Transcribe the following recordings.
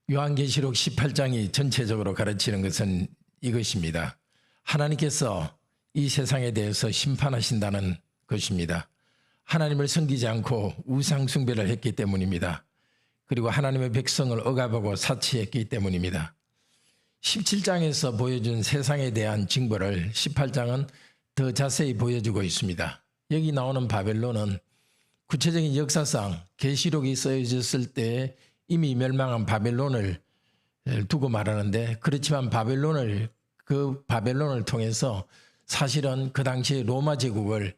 요한계시록 18장이 전체적으로 가르치는 것은 이것입니다. 하나님께서 이 세상에 대해서 심판하신다는 것입니다. 하나님을 섬기지 않고 우상 숭배를 했기 때문입니다. 그리고 하나님의 백성을 억압하고 사치했기 때문입니다. 17장에서 보여준 세상에 대한 징벌을 18장은 더 자세히 보여주고 있습니다. 여기 나오는 바벨론은 구체적인 역사상 계시록이 쓰여졌을 때 이미 멸망한 바벨론을 두고 말하는데, 그렇지만 그 바벨론을 통해서 사실은 그 당시 로마 제국을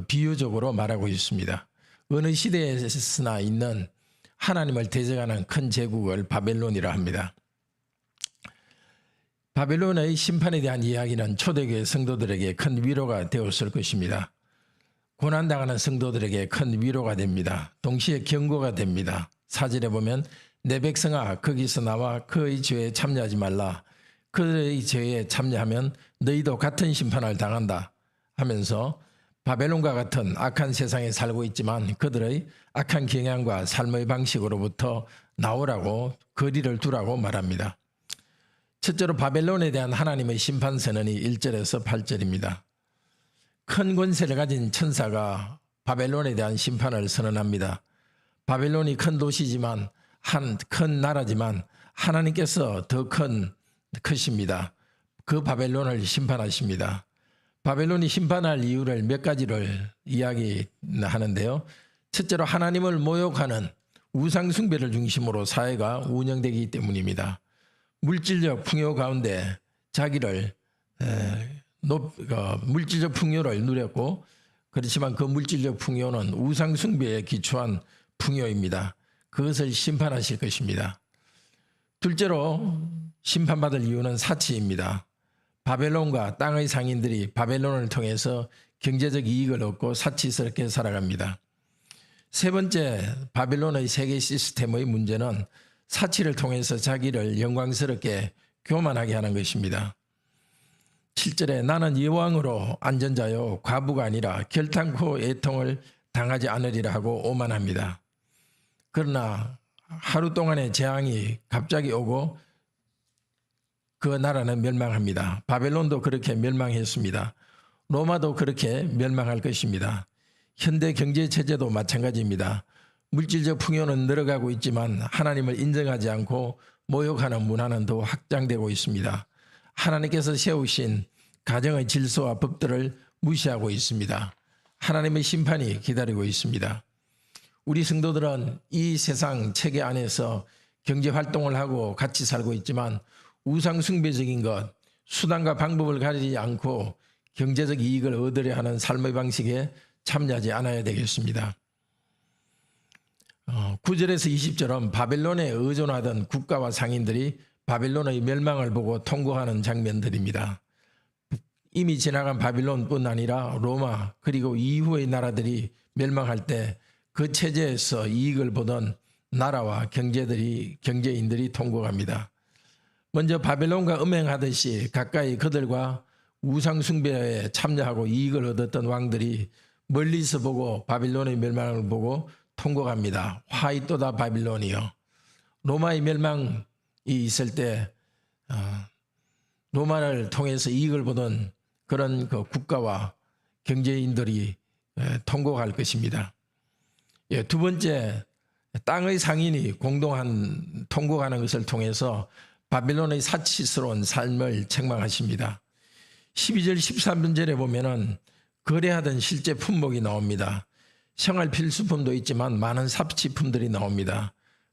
비유적으로 말하고 있습니다. 어느 시대에서나 있는 하나님을 대적하는 큰 제국을 바벨론이라 합니다. 바벨론의 심판에 대한 이야기는 초대교회 성도들에게 큰 위로가 되었을 것입니다. 고난당하는 성도들에게 큰 위로가 됩니다. 동시에 경고가 됩니다. 4절에 보면 내 백성아 거기서 나와 그의 죄에 참여하지 말라. 그의 죄에 참여하면 너희도 같은 심판을 당한다 하면서 바벨론과 같은 악한 세상에 살고 있지만 그들의 악한 경향과 삶의 방식으로부터 나오라고, 거리를 두라고 말합니다. 첫째로 바벨론에 대한 하나님의 심판 선언이 1절에서 8절입니다. 큰 권세를 가진 천사가 바벨론에 대한 심판을 선언합니다. 바벨론이 큰 도시지만 큰 나라지만 하나님께서 더 크십니다. 그 바벨론을 심판하십니다. 바벨론이 심판할 이유를 몇 가지를 이야기하는데요. 첫째로 하나님을 모욕하는 우상 숭배를 중심으로 사회가 운영되기 때문입니다. 물질적 풍요 가운데 자기를 물질적 풍요를 누렸고, 그렇지만 그 물질적 풍요는 우상 숭배에 기초한 풍요입니다. 그것을 심판하실 것입니다. 둘째로 심판받을 이유는 사치입니다. 바벨론과 땅의 상인들이 바벨론을 통해서 경제적 이익을 얻고 사치스럽게 살아갑니다. 세 번째, 바벨론의 세계 시스템의 문제는 사치를 통해서 자기를 영광스럽게 교만하게 하는 것입니다. 7절에 나는 여왕으로 안전자요 과부가 아니라 결탄코 애통을 당하지 않으리라 하고 오만합니다. 그러나 하루 동안의 재앙이 갑자기 오고 그 나라는 멸망합니다. 바벨론도 그렇게 멸망했습니다. 로마도 그렇게 멸망할 것입니다. 현대 경제체제도 마찬가지입니다. 물질적 풍요는 늘어가고 있지만 하나님을 인정하지 않고 모욕하는 문화는 더 확장되고 있습니다. 하나님께서 세우신 가정의 질서와 법들을 무시하고 있습니다. 하나님의 심판이 기다리고 있습니다. 우리 성도들은 이 세상 체계 안에서 경제활동을 하고 같이 살고 있지만 우상 숭배적인 것, 수단과 방법을 가리지 않고 경제적 이익을 얻으려 하는 삶의 방식에 참여하지 않아야 되겠습니다. 9절에서 20절은 바벨론에 의존하던 국가와 상인들이 바벨론의 멸망을 보고 통곡하는 장면들입니다. 이미 지나간 바벨론뿐 아니라 로마 그리고 이후의 나라들이 멸망할 때 그 체제에서 이익을 보던 나라와 경제인들이 통곡합니다. 먼저 바벨론과 음행하듯이 가까이 그들과 우상 숭배에 참여하고 이익을 얻었던 왕들이 멀리서 보고 바벨론의 멸망을 보고 통곡합니다. 화이또다 바빌론이여. 로마의 멸망이 있을 때 로마를 통해서 이익을 보던 그런 그 국가와 경제인들이 통곡할 것입니다. 두 번째, 땅의 상인이 공동한 통곡하는 것을 통해서 바벨론의 사치스러운 삶을 책망하십니다. 12절 13절에 보면은 거래하던 실제 품목이 나옵니다. 생활 필수품도 있지만 많은 사치품들이 나옵니다.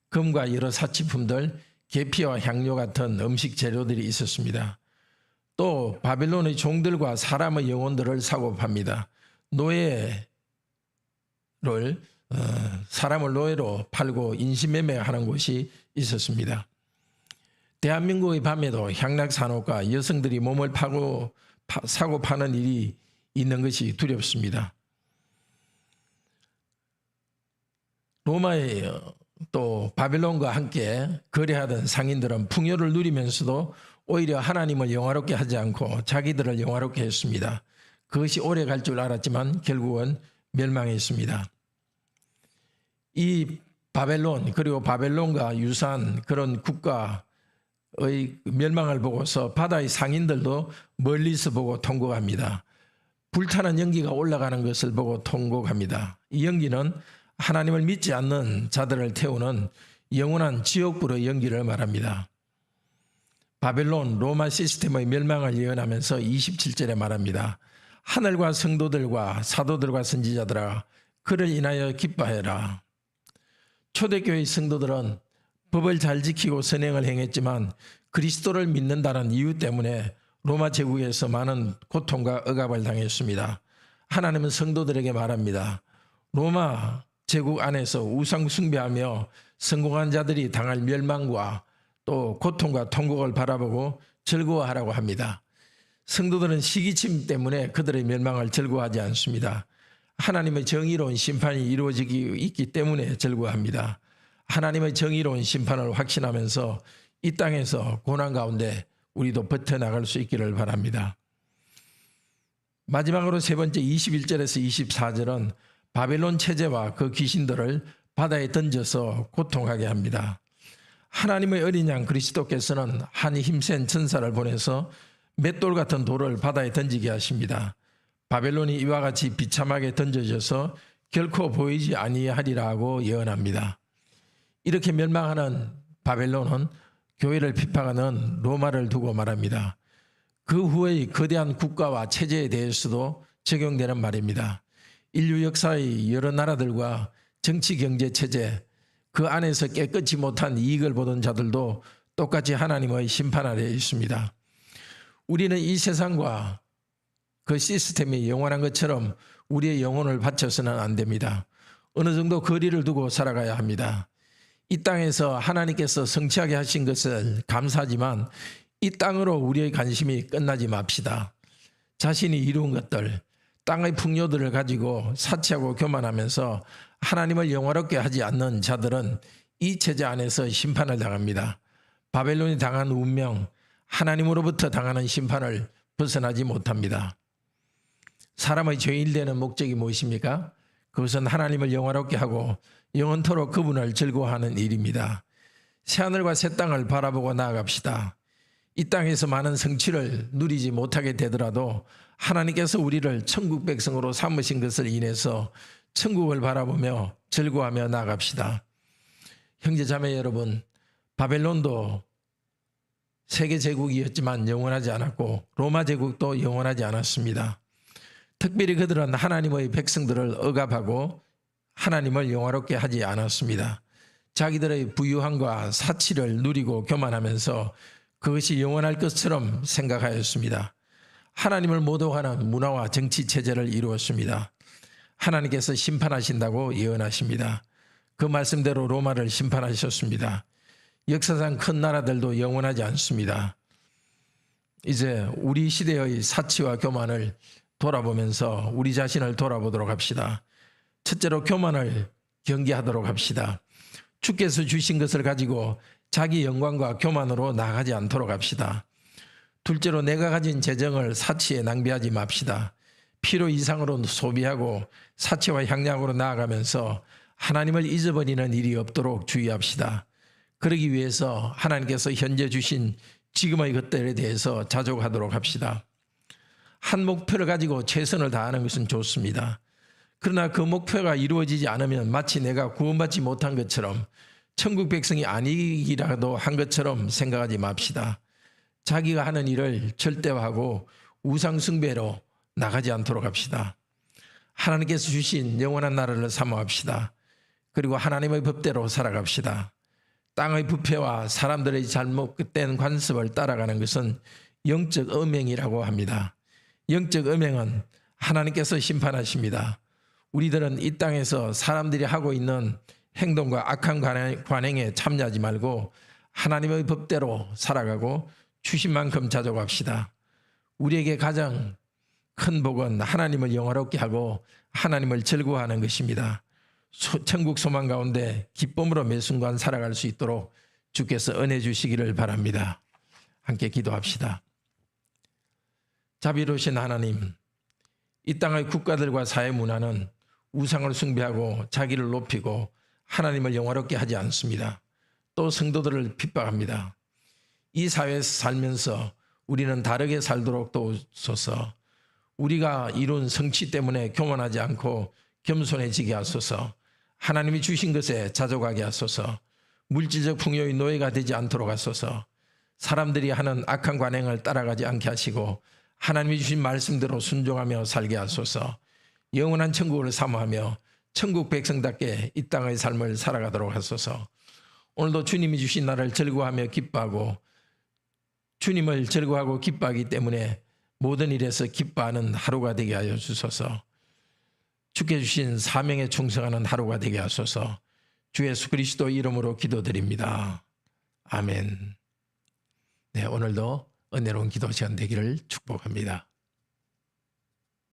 금과 여러 사치품들, 계피와 향료 같은 음식 재료들이 있었습니다. 또 바벨론의 종들과 사람의 영혼들을 사고 팝니다. 사람을 노예로 팔고 인신매매하는 곳이 있었습니다. 대한민국의 밤에도 향락산업과 여성들이 몸을 사고 파는 일이 있는 것이 두렵습니다. 로마의 또 바벨론과 함께 거래하던 상인들은 풍요를 누리면서도 오히려 하나님을 영화롭게 하지 않고 자기들을 영화롭게 했습니다. 그것이 오래 갈 줄 알았지만 결국은 멸망했습니다. 이 바벨론 그리고 바벨론과 유사한 그런 국가의 멸망을 보고서 바다의 상인들도 멀리서 보고 통곡합니다. 불타는 연기가 올라가는 것을 보고 통곡합니다. 이 연기는 하나님을 믿지 않는 자들을 태우는 영원한 지옥불의 연기를 말합니다. 바벨론 로마 시스템의 멸망을 예언하면서 27절에 말합니다. 하늘과 성도들과 사도들과 선지자들아 그를 인하여 기뻐해라. 초대교회 성도들은 법을 잘 지키고 선행을 행했지만 그리스도를 믿는다는 이유 때문에 로마 제국에서 많은 고통과 억압을 당했습니다. 하나님은 성도들에게 말합니다. 로마 제국 안에서 우상 숭배하며 성공한 자들이 당할 멸망과 또 고통과 통곡을 바라보고 즐거워하라고 합니다. 성도들은 시기침 때문에 그들의 멸망을 즐거워하지 않습니다. 하나님의 정의로운 심판이 이루어지기 있기 때문에 즐거워합니다. 하나님의 정의로운 심판을 확신하면서 이 땅에서 고난 가운데 우리도 버텨나갈 수 있기를 바랍니다. 마지막으로 세 번째 21절에서 24절은 바벨론 체제와 그 귀신들을 바다에 던져서 고통하게 합니다. 하나님의 어린 양 그리스도께서는 한 힘센 천사를 보내서 맷돌 같은 돌을 바다에 던지게 하십니다. 바벨론이 이와 같이 비참하게 던져져서 결코 보이지 아니하리라 하고 예언합니다. 이렇게 멸망하는 바벨론은 교회를 비판하는 로마를 두고 말합니다. 그 후의 거대한 국가와 체제에 대해서도 적용되는 말입니다. 인류 역사의 여러 나라들과 정치, 경제, 체제, 그 안에서 깨끗이 못한 이익을 보던 자들도 똑같이 하나님의 심판 아래에 있습니다. 우리는 이 세상과 그 시스템이 영원한 것처럼 우리의 영혼을 바쳐서는 안 됩니다. 어느 정도 거리를 두고 살아가야 합니다. 이 땅에서 하나님께서 성취하게 하신 것을 감사하지만 이 땅으로 우리의 관심이 끝나지 맙시다. 자신이 이룬 것들, 땅의 풍요들을 가지고 사치하고 교만하면서 하나님을 영화롭게 하지 않는 자들은 이 체제 안에서 심판을 당합니다. 바벨론이 당한 운명, 하나님으로부터 당하는 심판을 벗어나지 못합니다. 사람의 죄인 되는 목적이 무엇입니까? 그것은 하나님을 영화롭게 하고 영원토록 그분을 즐거워하는 일입니다. 새하늘과 새 땅을 바라보고 나아갑시다. 이 땅에서 많은 성취를 누리지 못하게 되더라도 하나님께서 우리를 천국 백성으로 삼으신 것을 인해서 천국을 바라보며 즐거워하며 나아갑시다. 형제 자매 여러분, 바벨론도 세계 제국이었지만 영원하지 않았고 로마 제국도 영원하지 않았습니다. 특별히 그들은 하나님의 백성들을 억압하고 하나님을 영화롭게 하지 않았습니다. 자기들의 부유함과 사치를 누리고 교만하면서 그것이 영원할 것처럼 생각하였습니다. 하나님을 모독하는 문화와 정치 체제를 이루었습니다. 하나님께서 심판하신다고 예언하십니다. 그 말씀대로 로마를 심판하셨습니다. 역사상 큰 나라들도 영원하지 않습니다. 이제 우리 시대의 사치와 교만을 돌아보면서 우리 자신을 돌아보도록 합시다. 첫째로 교만을 경계하도록 합시다. 주께서 주신 것을 가지고 자기 영광과 교만으로 나가지 않도록 합시다. 둘째로 내가 가진 재정을 사치에 낭비하지 맙시다. 필요 이상으로 소비하고 사치와 향락으로 나아가면서 하나님을 잊어버리는 일이 없도록 주의합시다. 그러기 위해서 하나님께서 현재 주신 지금의 것들에 대해서 자족하도록 합시다. 한 목표를 가지고 최선을 다하는 것은 좋습니다. 그러나 그 목표가 이루어지지 않으면 마치 내가 구원받지 못한 것처럼 천국 백성이 아니기라도 한 것처럼 생각하지 맙시다. 자기가 하는 일을 절대화하고 우상 숭배로 나가지 않도록 합시다. 하나님께서 주신 영원한 나라를 사모합시다. 그리고 하나님의 법대로 살아갑시다. 땅의 부패와 사람들의 잘못된 관습을 따라가는 것은 영적 음행이라고 합니다. 영적 음행은 하나님께서 심판하십니다. 우리들은 이 땅에서 사람들이 하고 있는 행동과 악한 관행에 참여하지 말고 하나님의 법대로 살아가고 주신 만큼 자족합시다. 우리에게 가장 큰 복은 하나님을 영화롭게 하고 하나님을 즐거워하는 것입니다. 천국 소망 가운데 기쁨으로 매 순간 살아갈 수 있도록 주께서 은혜 주시기를 바랍니다. 함께 기도합시다. 자비로우신 하나님, 이 땅의 국가들과 사회 문화는 우상을 숭배하고 자기를 높이고 하나님을 영화롭게 하지 않습니다. 또 성도들을 핍박합니다. 이 사회에서 살면서 우리는 다르게 살도록 도우소서. 우리가 이룬 성취 때문에 교만하지 않고 겸손해지게 하소서. 하나님이 주신 것에 자족하게 하소서. 물질적 풍요의 노예가 되지 않도록 하소서. 사람들이 하는 악한 관행을 따라가지 않게 하시고 하나님이 주신 말씀대로 순종하며 살게 하소서. 영원한 천국을 사모하며 천국 백성답게 이 땅의 삶을 살아가도록 하소서. 오늘도 주님이 주신 나를 즐거워하며 기뻐하고 주님을 즐거워하고 기뻐하기 때문에 모든 일에서 기뻐하는 하루가 되게 하여 주소서. 주께 주신 사명에 충성하는 하루가 되게 하소서. 주 예수 그리스도 이름으로 기도드립니다. 아멘. 네, 오늘도 은혜로운 기도 시간 되기를 축복합니다.